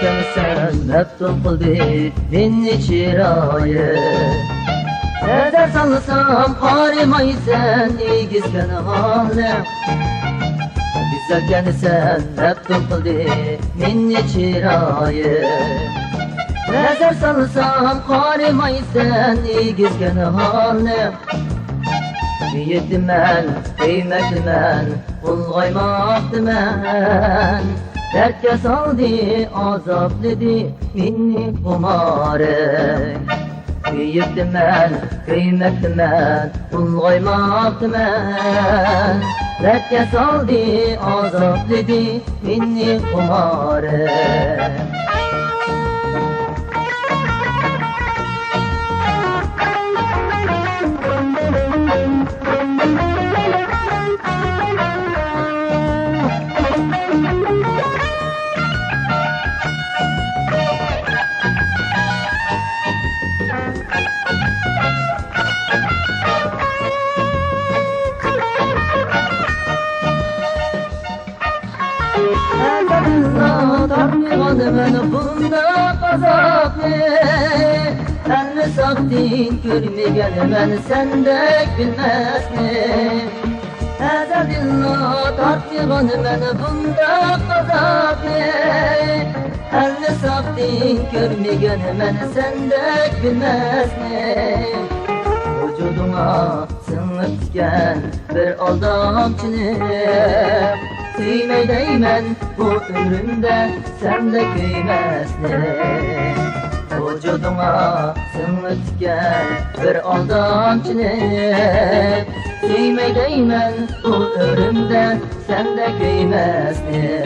Güzelken sen meftun kıldı beni çırayı. Nerede salsam harimayı sen igizken alem. Güzelken sen meftun kıldı beni çırayı. Nerede salsam harimayı sen igizken alem. Yetim ben, kıymetli ben, ulgaymaktı ben. Dertke saldı, azapladı minni kumarı. Yetim ben, kıymetli ben, ulgaymaktı ben. Dertke saldı, azapladı minni kumarı. Tartmadı beni bunda kazaklı. Elini saktın görmegen ben sendek bilmez mi? Ezadillah tartmadı beni bunda kazaklı. Elini saktın görmegen ben sendek bilmez mi? Vücuduma sınıp tüken bir aldamçını. Kıymey değmen bu ömrümde sende kıymesli. Vücuduma sınıp tüken bir aldamçını. Kıymey değmen bu ömrümde sende kıymesli.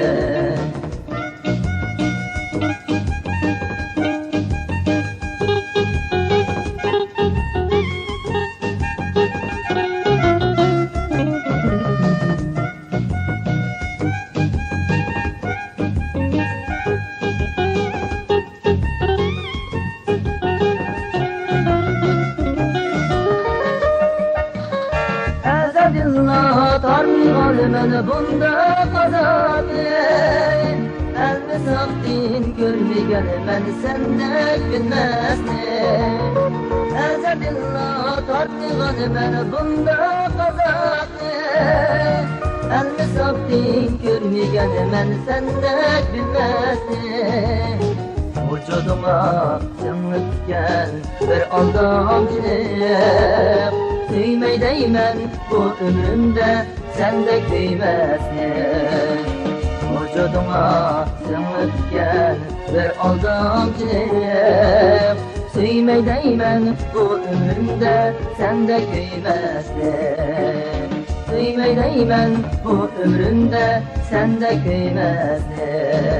Ezadillah tartmadı beni bunda kazanı. Elini saktın görmegen ben sendek bilmez mi? Ezadillah tartmadı beni bunda kazanı. Elini saktın görmegen ben sendek bilmez mi? Vücuduma sınıp tüken bir aldamcını. Kıymey değmen bu ömrümde sende kıymetli. Vücuduma sınıp tüken bir aldamcı. Kıymey değmen bu ömrümde sende kıymetli. Kıymey değmen bu ömrümde sende kıymetli.